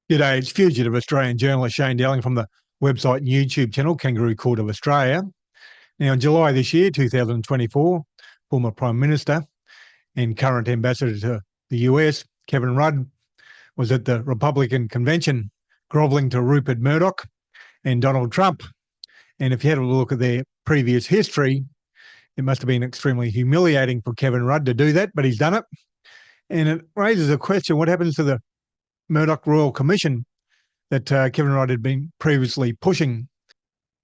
G'day, it's fugitive Australian journalist Shane Dowling from the website and YouTube channel Kangaroo Court of Australia. Now, in July this year, 2024, former Prime Minister and current Ambassador to the US, Kevin Rudd, was at the Republican convention grovelling to Rupert Murdoch and Donald Trump. And if you had a look at their previous history, it must have been extremely humiliating for Kevin Rudd to do that, but he's done it. And it raises a question, what happens to the Murdoch Royal Commission that Kevin Rudd had been previously pushing?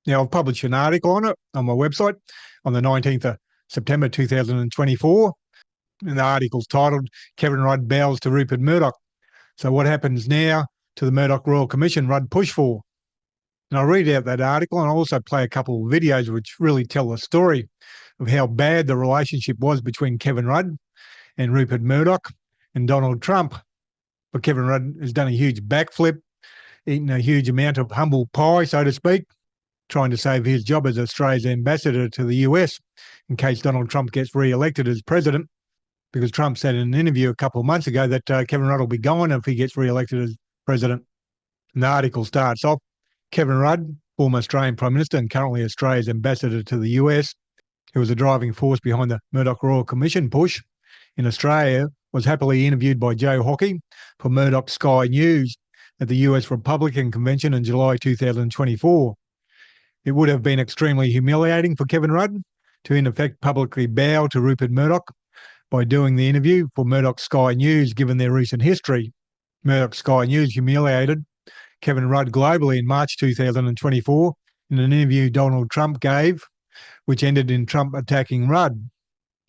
Now, I've published an article on it on my website on the 19th of September 2024, and the article's titled, Kevin Rudd Bows to Rupert Murdoch. So what happens now to the Murdoch Royal Commission Rudd pushed for? And I'll read out that article, and I'll also play a couple of videos which really tell the story of how bad the relationship was between Kevin Rudd and Rupert Murdoch and Donald Trump. But Kevin Rudd has done a huge backflip, eaten a huge amount of humble pie, so to speak, trying to save his job as Australia's ambassador to the US in case Donald Trump gets re-elected as president, because Trump said in an interview a couple of months ago that Kevin Rudd will be gone if he gets re-elected as president. And the article starts off, Kevin Rudd, former Australian Prime Minister and currently Australia's ambassador to the US, who was a driving force behind the Murdoch Royal Commission push in Australia, was happily interviewed by Joe Hockey for Murdoch Sky News at the US Republican Convention in July 2024. It would have been extremely humiliating for Kevin Rudd to in effect publicly bow to Rupert Murdoch by doing the interview for Murdoch Sky News, given their recent history. Murdoch Sky News humiliated Kevin Rudd globally in March 2024 in an interview Donald Trump gave, which ended in Trump attacking Rudd.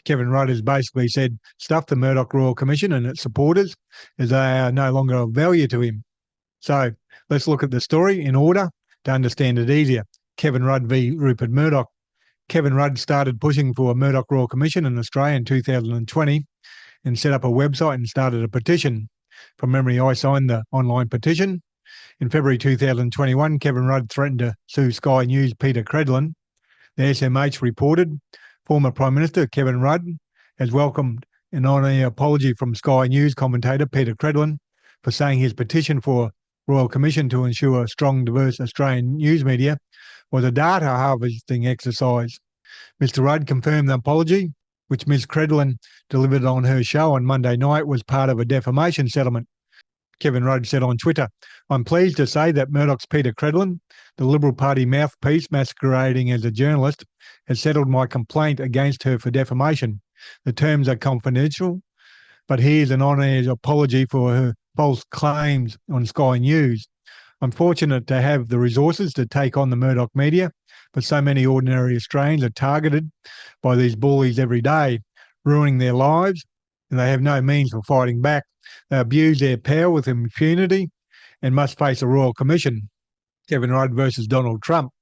Kevin Rudd has basically said, stuff the Murdoch Royal Commission and its supporters, as they are no longer of value to him. So let's look at the story in order to understand it easier. Kevin Rudd v. Rupert Murdoch. Kevin Rudd started pushing for a Murdoch Royal Commission in Australia in 2020 and set up a website and started a petition. From memory, I signed the online petition. In February 2021, Kevin Rudd threatened to sue Sky News' Peter Credlin. The SMH reported former Prime Minister Kevin Rudd has welcomed an on-air apology from Sky News commentator Peter Credlin for saying his petition for Royal Commission to ensure a strong, diverse Australian news media was a data harvesting exercise. Mr. Rudd confirmed the apology, which Ms. Credlin delivered on her show on Monday night, was part of a defamation settlement. Kevin Rudd said on Twitter, I'm pleased to say that Murdoch's Peter Credlin, the Liberal Party mouthpiece masquerading as a journalist, has settled my complaint against her for defamation. The terms are confidential, but here's an on-air apology for her false claims on Sky News. I'm fortunate to have the resources to take on the Murdoch media, but so many ordinary Australians are targeted by these bullies every day, ruining their lives, and they have no means for fighting back. They abuse their power with impunity and must face a Royal Commission. Kevin Rudd versus Donald Trump.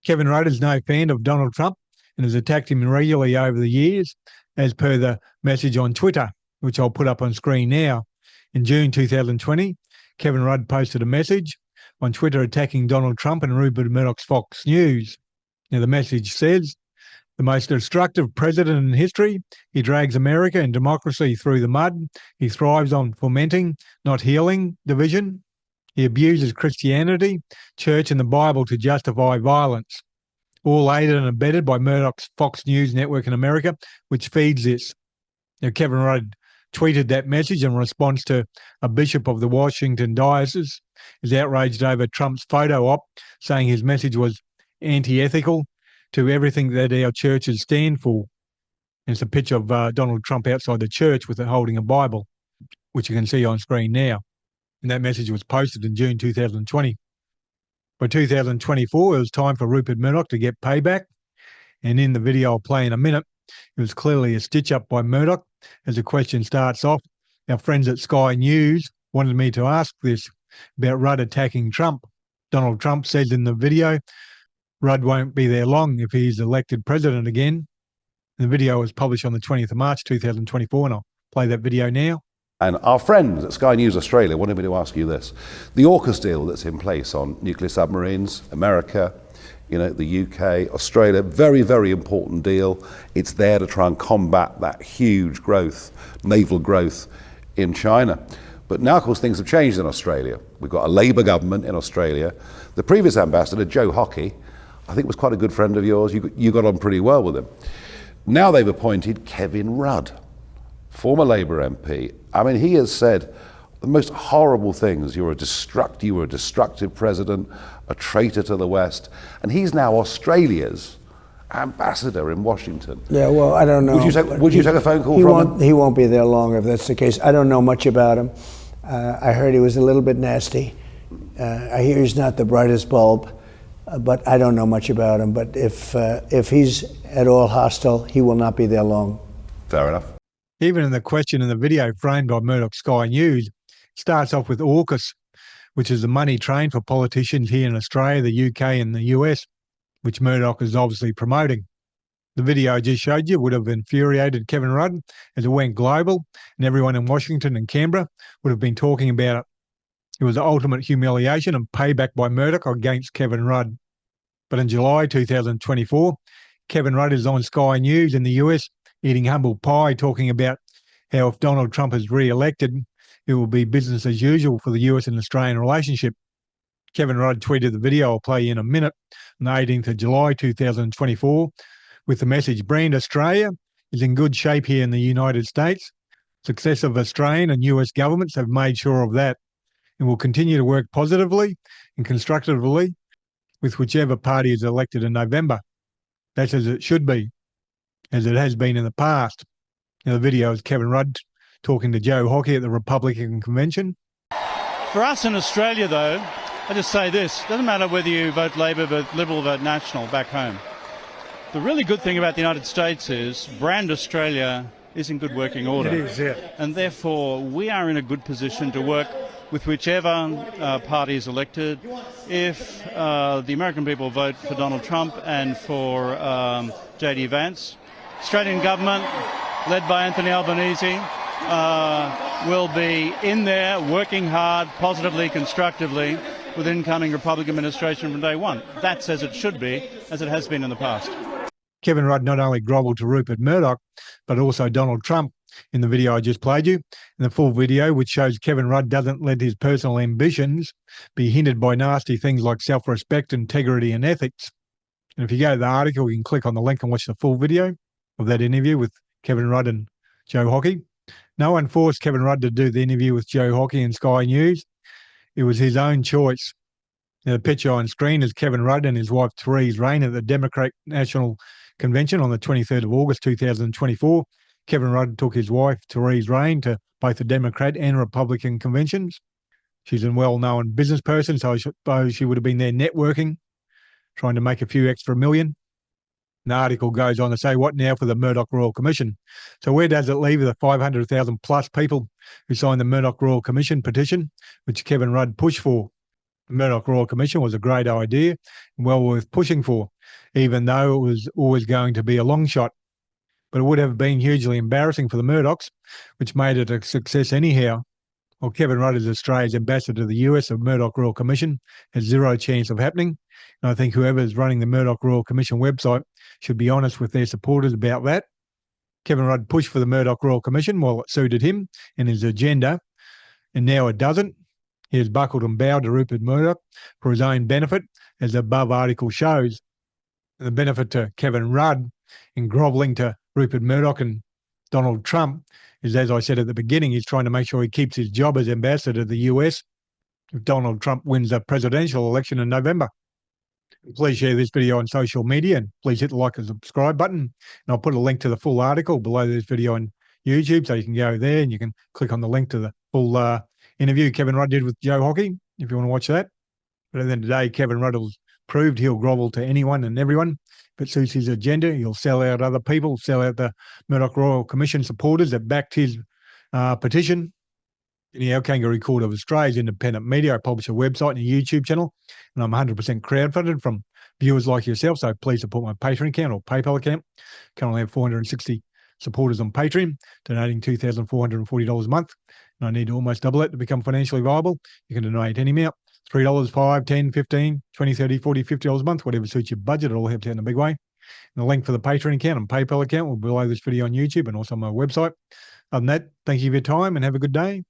Kevin Rudd is no fan of Donald Trump and has attacked him regularly over the years, as per the message on Twitter, which I'll put up on screen now. In June 2020, Kevin Rudd posted a message on Twitter attacking Donald Trump and Rupert Murdoch's Fox News. Now, the message says, the most destructive president in history, he drags America and democracy through the mud. He thrives on fomenting, not healing, division. He abuses Christianity, church and the Bible to justify violence, all aided and abetted by Murdoch's Fox News network in America, which feeds this. Now, Kevin Rudd tweeted that message in response to a bishop of the Washington diocese is outraged over Trump's photo op, saying his message was anti-ethical to everything that our churches stand for. And it's a picture of Donald Trump outside the church with it holding a Bible, which you can see on screen now. And that message was posted in June 2020. By 2024, it was time for Rupert Murdoch to get payback. And in the video I'll play in a minute, it was clearly a stitch-up by Murdoch. As the question starts off, our friends at Sky News wanted me to ask this about Rudd attacking Trump. Donald Trump says in the video, Rudd won't be there long if he's elected president again. The video was published on the 20th of March 2024, and I'll play that video now. And our friends at Sky News Australia wanted me to ask you this. The AUKUS deal that's in place on nuclear submarines, America, the UK, Australia, very, very important deal. It's there to try and combat that huge growth, naval growth in China. But now, of course, things have changed in Australia. We've got a Labour government in Australia. The previous ambassador, Joe Hockey, I think was quite a good friend of yours. You got on pretty well with him. Now they've appointed Kevin Rudd, former Labour MP. I mean, he has said the most horrible things. You were a destructive president, a traitor to the West. And he's now Australia's ambassador in Washington. Yeah, well, I don't know. Would you take a phone call from him? He won't be there long if that's the case. I don't know much about him. I heard he was a little bit nasty. I hear he's not the brightest bulb, but I don't know much about him. But if he's at all hostile, he will not be there long. Fair enough. Even in the question in the video framed by Murdoch Sky News, starts off with AUKUS, which is the money train for politicians here in Australia, the UK and the US, which Murdoch is obviously promoting. The video I just showed you would have infuriated Kevin Rudd as it went global, and everyone in Washington and Canberra would have been talking about it. It was the ultimate humiliation and payback by Murdoch against Kevin Rudd. But in July 2024, Kevin Rudd is on Sky News in the US eating humble pie, talking about how if Donald Trump is re-elected, it will be business as usual for the US and Australian relationship. Kevin Rudd tweeted the video I'll play in a minute on the 18th of July 2024 with the message, "Brand Australia is in good shape here in the United States. Successive Australian and US governments have made sure of that and will continue to work positively and constructively with whichever party is elected in November. That's as it should be, as it has been in the past." Now, the video is Kevin Rudd talking to Joe Hockey at the Republican convention. For us in Australia, though, I just say this, doesn't matter whether you vote Labor, vote Liberal, vote National back home. The really good thing about the United States is brand Australia is in good working order. It is, yeah. And therefore, we are in a good position to work with whichever party is elected. If the American people vote for Donald Trump and for J.D. Vance, Australian government, led by Anthony Albanese, will be in there working hard, positively, constructively, with incoming Republican administration from day one. That's as it should be, as it has been in the past. Kevin Rudd not only grovelled to Rupert Murdoch, but also Donald Trump in the video I just played you. In the full video, which shows Kevin Rudd doesn't let his personal ambitions be hindered by nasty things like self-respect, integrity and ethics. And if you go to the article, you can click on the link and watch the full video of that interview with Kevin Rudd and Joe Hockey. No one forced Kevin Rudd to do the interview with Joe Hockey and Sky News. It was his own choice. Now, the picture on screen is Kevin Rudd and his wife Therese Rain at the Democratic National Convention on the 23rd of August 2024. Kevin Rudd took his wife Therese Rain to both the Democrat and Republican conventions. She's a well-known business person, so I suppose she would have been there networking, trying to make a few extra million. The article goes on to say, what now for the Murdoch Royal Commission? So where does it leave the 500,000 plus people who signed the Murdoch Royal Commission petition, which Kevin Rudd pushed for? The Murdoch Royal Commission was a great idea and well worth pushing for, even though it was always going to be a long shot. But it would have been hugely embarrassing for the Murdochs, which made it a success anyhow. While Kevin Rudd is Australia's ambassador to the US, the Murdoch Royal Commission has zero chance of happening. And I think whoever is running the Murdoch Royal Commission website should be honest with their supporters about that. Kevin Rudd pushed for the Murdoch Royal Commission while it suited him and his agenda, and now it doesn't. He has buckled and bowed to Rupert Murdoch for his own benefit, as the above article shows. The benefit to Kevin Rudd in grovelling to Rupert Murdoch and Donald Trump is, as I said at the beginning, he's trying to make sure he keeps his job as ambassador to the US if Donald Trump wins the presidential election in November. Please share this video on social media and please hit the like and subscribe button. And I'll put a link to the full article below this video on YouTube, so you can go there and you can click on the link to the full interview Kevin Rudd did with Joe Hockey if you want to watch that. But at the end of the day, Kevin Rudd has proved he'll grovel to anyone and everyone. If it suits his agenda, he'll sell out other people, sell out the Murdoch Royal Commission supporters that backed his petition. Anyhow, Kangaroo Court of Australia's independent media. I publish a website and a YouTube channel, and I'm 100% crowdfunded from viewers like yourself, so please support my Patreon account or PayPal account. Currently have 460 supporters on Patreon, donating $2,440 a month, and I need to almost double it to become financially viable. You can donate any amount, $3, $5, $10, $15, $20, $30, $40, $50 a month, whatever suits your budget. It all helps out in a big way. And the link for the Patreon account and PayPal account will be below this video on YouTube and also on my website. Other than that, thank you for your time and have a good day.